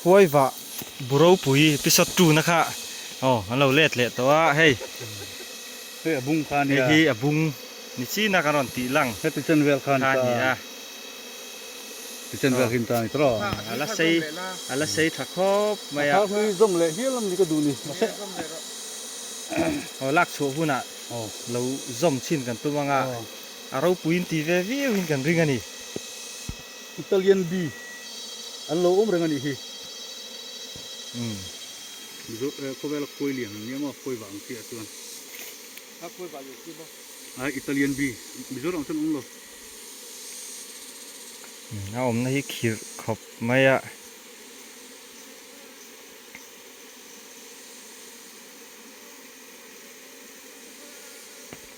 ควายวะบุเราปุ๋ยพิสตูนะคะอ๋อเราเล็ดเลยแต่ว่าเฮ้ยบุงคานเนี่ยที่บุงนี่ชีนักการันตีลังติเซนเวลคานเนี่ยติเซนเวลหินตานี่ตรออะไรใส่ถักครบไม่อะคือจมเลยเฮียลำนี่ก็ดูนี่ลักโชว์หุ่นอ่ะเราจมชินกันตัวงาเราปุ๋ยตีเวียวินกันริงกันนี่อิตาเลียนบีอันโลริงกันนี่ดูเขาเวลาคุยเลี้ยงเนี่ยมั้งคุยบางทีตัวนั้นคุยบางอยู่ที่บ่อิตาเลียนบีมิโซรัมฉันอุ้งโลผมนี่ขีดขบไม่อะ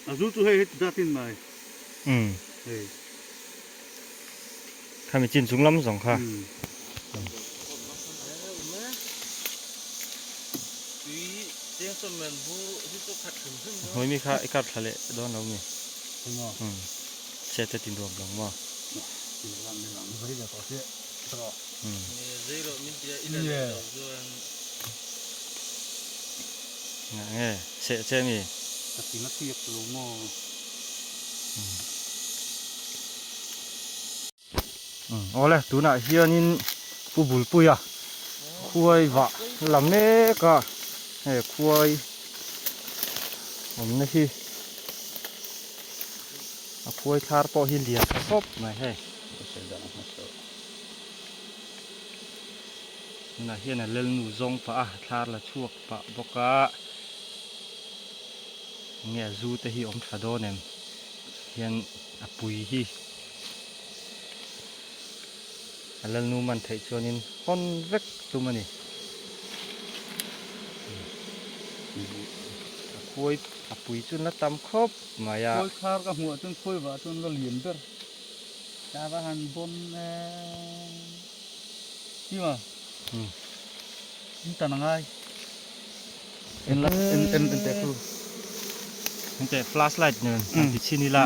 อาจูตัวให้ดัดอินไหมข้ามีจินสูงล้ำสองค่ะเฮ้ยมีค่าไอ้กัดทะเลโดนเราเนี่ยเช็ดจะติดรวมลงมั้งเนี่ยเช็ดมีตัดทิ้งนักเทียบลงมั้งโอ้เลยตัวน่ะเฮียนี่ผู้บุญปุยอ่ะคุยวะลำเนี้ยก็คุยผมนี่ที่คุยทาร์ปอหินเดียครบไหมเฮ้น่ะเฮียน่ะเล่นหนูซงปะทาร์ละชั่วปะบกะเนี่ยจูแต่ที่อมฟาโดเนี่ยเฮียนปุยที่แล้วนูมันถ่ายชวนินคนเวกตัวมันนี่คุยปุ๋ยจนละตำครบมายาคุยคาร์กับหัวจนคุยว่าจนก็เหลี่ยมเด้อจ้าว่าหันบนที่ว่านี่ตาหนังไงเอ็นแต่ครูแต่ฟลาชไลท์เนี่ยติดชิ้นนี้ละ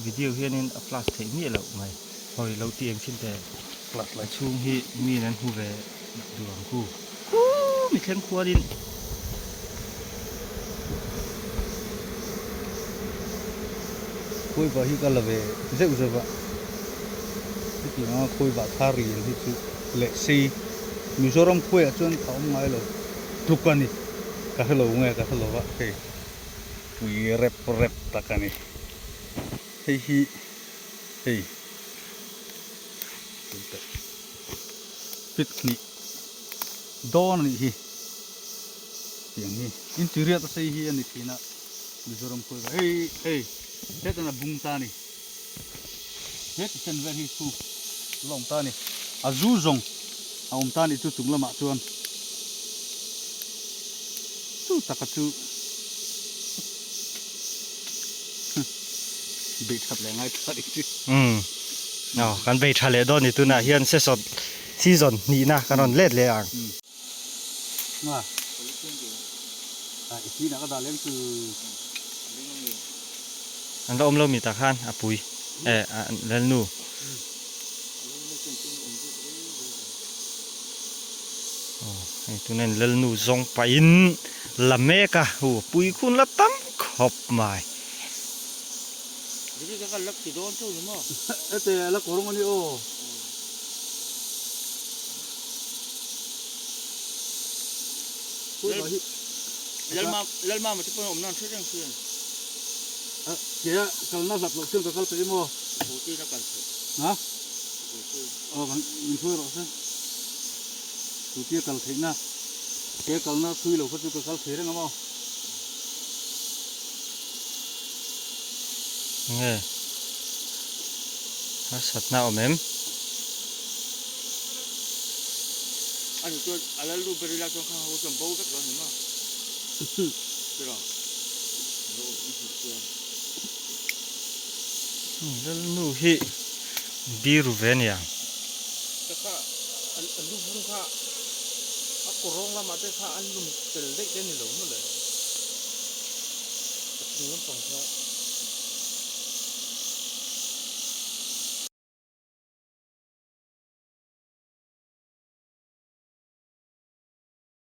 วิดีโอเฮียนี่ฟลาชเทคนิคแล้วไหมพอเราเตียงชิ้นแต่ฟลาชไลท์ช่วงที่มีนั้นหูเวดวงกูมีเข้มขัวดินคุยว่าฮิกาลเวเจ้าจะว่าที่น้องคุยว่าทารีที่สุดเล็กซีมิโซรัมคุยจนเขาไม่เลยทุกคนนี่ก็ฮัลโหลไงก็ฮัลโหลว่าเฮ้ยคุยเร็บตะกันนี่เฮ้ยปิดนี่ดอนนี่อย่างนี้อินทีเรียตัวใส่เฮียนี่ทีน่ะมิโซรัมคุยว่าเฮ้ยเฮ็ดอันนั้นบุ้งตานี่เฮ็ดเส้นเวทีสูลงตานี่อาจูจงเอาตานี่จุ่มละมาจวนจู่ตะกัดจู่เบ็ดขับแรงไงตัดอีกทีกันเบ็ดทะเลโดนนี่ตัวน่ะเฮียนเสสดซีซั่นนี้นะกันนอนเล็ดเลยอ่ะว่าอีกทีน่ะก็ได้เล่นคืออันเราเรามีตะขานปุ๋ยเล่นนูตัวนั้นเล่นนูซงไปอินละเมกะปุ๋ยคุณละตั้มขอบไม้นี่ก็ลักที่โดนจู่มั้งแต่ลักของมันนี่โอ้Lalma macam pun omnan sedang sih. Dia kalau nak lapor sih kalau terima. Putih nak kalse. Hah? Oh kan minta rasa. Putih kalau terima. Dia kalau nak kui lalu putih kalau terima mau. Nghe. Asat na omem. Ano tu alalu berilah tu kan hujan bau kat mana mah. Nu hi biru venia. Kakak, alu burung kak. Aku orang lama tu kak alu teldek dia ni loh, mana? Tapi ni pun kak.